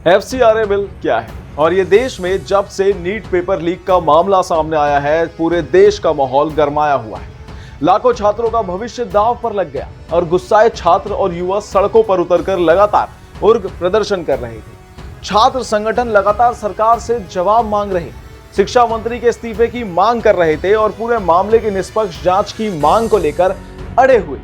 FCRA bill क्या है और ये देश में जब से नीट पेपर लीक का मामला सामने आया है, पूरे देश का माहौल गरमाया हुआ है। लाखों छात्रों का भविष्य दांव पर लग गया और गुस्साए छात्र और युवा सड़कों पर उतरकर लगातार उग्र प्रदर्शन कर रहे थे। छात्र संगठन लगातार सरकार से जवाब मांग रहे, शिक्षा मंत्री के इस्तीफे की मांग कर रहे थे और पूरे मामले की निष्पक्ष जांच की मांग को लेकर अड़े हुए।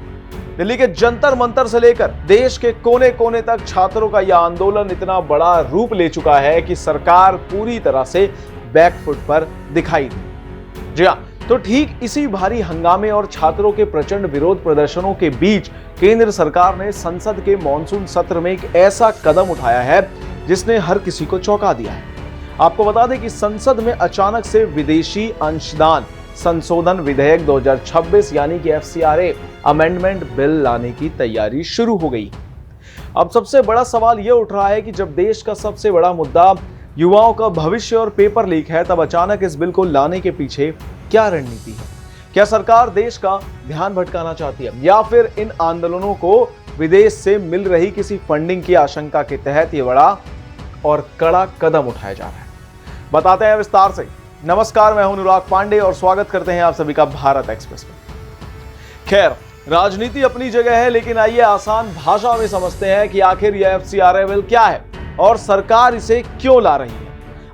दिल्ली के जंतर मंतर से लेकर देश के कोने कोने तक छात्रों का यह आंदोलन इतना बड़ा रूप ले चुका है कि सरकार पूरी तरह से बैकफुट पर दिखाई दी। जी हां, तो ठीक इसी भारी हंगामे और छात्रों के प्रचंड विरोध प्रदर्शनों के बीच केंद्र सरकार ने संसद के मॉनसून सत्र में एक ऐसा कदम उठाया है जिसने हर किसी को चौंका दिया है। आपको बता दें कि संसद में अचानक से विदेशी अंशदान संशोधन विधेयक 2026 यानी कि एफसीआरए अमेंडमेंट बिल लाने की तैयारी शुरू हो गई। अब सबसे बड़ा सवाल यह उठ रहा है कि जब देश का सबसे बड़ा मुद्दा युवाओं का भविष्य और पेपर लीक है, तब अचानक इस बिल को लाने के पीछे क्या रणनीति है? क्या सरकार देश का ध्यान भटकाना चाहती है या फिर इन आंदोलनों को विदेश से मिल रही किसी फंडिंग की आशंका के तहत यह बड़ा और कड़ा कदम उठाया जा रहा है? बताते हैं विस्तार से। नमस्कार, मैं हूं अनुराग पांडे और स्वागत करते हैं आप सभी का भारत एक्सप्रेस में। खैर, राजनीति अपनी जगह है, लेकिन आइए आसान भाषा में समझते हैं कि आखिर यह एफसीआरए बिल क्या है और सरकार इसे क्यों ला रही है।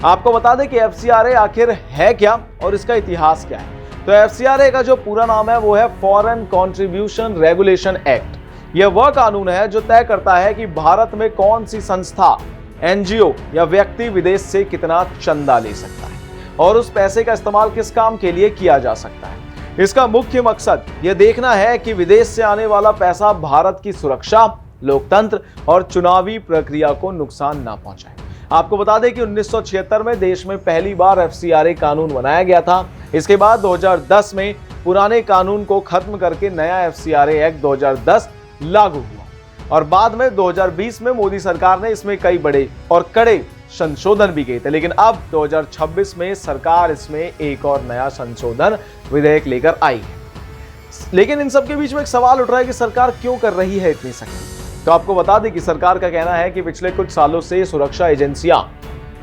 आपको बता दें कि एफसीआरए आखिर है क्या और इसका इतिहास क्या है। तो एफसीआरए का जो पूरा नाम है वो है फॉरेन कंट्रीब्यूशन रेगुलेशन एक्ट। यह वह कानून है जो तय करता है कि भारत में कौन सी संस्था, एनजीओ या व्यक्ति विदेश से कितना चंदा ले सकता है और उस पैसे का इस्तेमाल किस काम के लिए किया जा सकता है। इसका मुख्य मकसद यह देखना है कि विदेश से आने वाला पैसा भारत की सुरक्षा, लोकतंत्र और चुनावी प्रक्रिया को नुकसान ना पहुंचाए। आपको बता दें कि 1976 में देश में पहली बार एफसीआरए कानून बनाया गया था। इसके बाद 2010 में पुराने कानून को खत्म करके नया एफसीआरए एक्ट 2010 लागू हुआ और बाद में 2020 में मोदी सरकार ने इसमें कई बड़े और कड़े संशोधन भी किए थे। लेकिन अब 2026 में सरकार इसमें एक और नया संशोधन विधेयक लेकर आई है। लेकिन इन सब के बीच में एक सवाल उठ रहा है कि सरकार क्यों कर रही है इतनी सख्ती। तो आपको बता दें कि सरकार का कहना है कि पिछले कुछ सालों से सुरक्षा एजेंसियां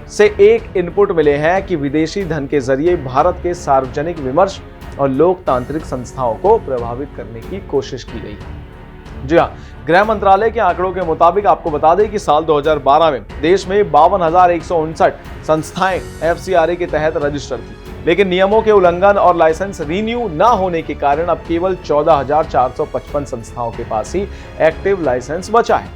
से एक इनपुट मिले हैं कि विदेशी धन के जरिए भारत के सार्वजनिक विमर्श और लोकतांत्रिक संस्थाओं को प्रभावित करने की कोशिश की गई है। जी हाँ, गृह मंत्रालय के आंकड़ों के मुताबिक आपको बता दें कि साल 2012 में देश में 52,159 संस्थाएं एफसीआरए के तहत रजिस्टर थी, लेकिन नियमों के उल्लंघन और लाइसेंस रिन्यू ना होने के कारण अब केवल 14,455 संस्थाओं के पास ही एक्टिव लाइसेंस बचा है।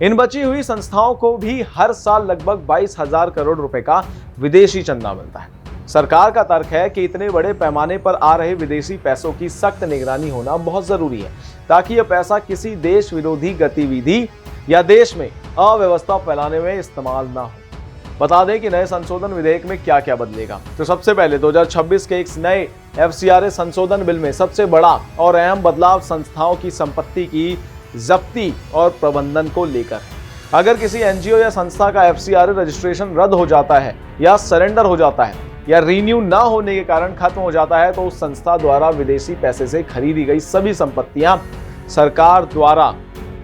इन बची हुई संस्थाओं को भी हर साल लगभग 22,000 करोड़ रुपए का विदेशी चंदा मिलता है। सरकार का तर्क है कि इतने बड़े पैमाने पर आ रहे विदेशी पैसों की सख्त निगरानी होना बहुत जरूरी है, ताकि यह पैसा किसी देश विरोधी गतिविधि या देश में अव्यवस्था फैलाने में इस्तेमाल ना हो। बता दें कि नए संशोधन विधेयक में क्या क्या बदलेगा। तो सबसे पहले 2026 के एक नए एफसीआरए संशोधन बिल में सबसे बड़ा और अहम बदलाव संस्थाओं की संपत्ति की जब्ती और प्रबंधन को लेकर है। अगर किसी एनजीओ या संस्था का एफसीआरए रजिस्ट्रेशन रद्द हो जाता है या सरेंडर हो जाता है या रिन्यू ना होने के कारण खत्म हो जाता है, तो उस संस्था द्वारा विदेशी पैसे से खरीदी गई सभी संपत्तियां सरकार द्वारा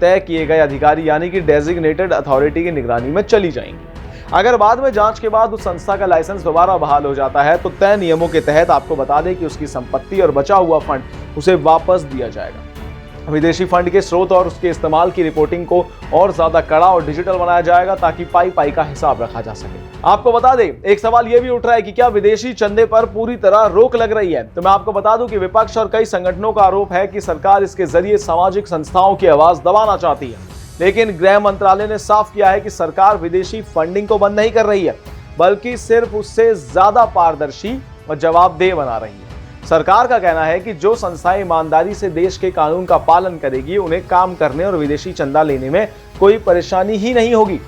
तय किए गए अधिकारी यानी कि डेजिग्नेटेड अथॉरिटी की निगरानी में चली जाएंगी। अगर बाद में जांच के बाद उस संस्था का लाइसेंस दोबारा बहाल हो जाता है, तो तय नियमों के तहत आपको बता दें कि उसकी संपत्ति और बचा हुआ फंड उसे वापस दिया जाएगा। विदेशी फंड के स्रोत और उसके इस्तेमाल की रिपोर्टिंग को और ज्यादा कड़ा और डिजिटल बनाया जाएगा, ताकि पाई पाई का हिसाब रखा जा सके। आपको बता दें, एक सवाल यह भी उठ रहा है कि क्या विदेशी चंदे पर पूरी तरह रोक लग रही है। तो मैं आपको बता दूं कि विपक्ष और कई संगठनों का आरोप है कि सरकार इसके जरिए सामाजिक संस्थाओं की आवाज दबाना चाहती है। लेकिन गृह मंत्रालय ने साफ किया है कि सरकार विदेशी फंडिंग को बंद नहीं कर रही है, बल्कि सिर्फ उससे ज्यादा पारदर्शी और जवाबदेह बना रही है। सरकार का कहना है कि जो संस्थाएं ईमानदारी से देश के कानून का पालन करेगी, उन्हें काम करने और विदेशी चंदा लेने में कोई परेशानी ही नहीं होगी।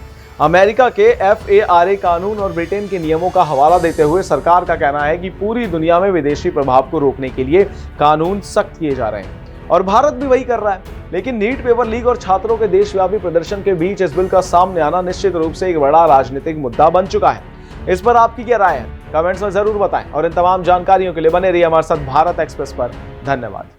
अमेरिका के एफएआरए कानून और ब्रिटेन के नियमों का हवाला देते हुए सरकार का कहना है कि पूरी दुनिया में विदेशी प्रभाव को रोकने के लिए कानून सख्त किए जा रहे हैं और भारत भी वही कर रहा है। लेकिन नीट पेपर लीक और छात्रों के देशव्यापी प्रदर्शन के बीच इस बिल का सामने आना निश्चित रूप से एक बड़ा राजनीतिक मुद्दा बन चुका है। इस पर आपकी क्या राय है? कमेंट्स में जरूर बताएं और इन तमाम जानकारियों के लिए बने रहिए हमारे साथ भारत एक्सप्रेस पर। धन्यवाद।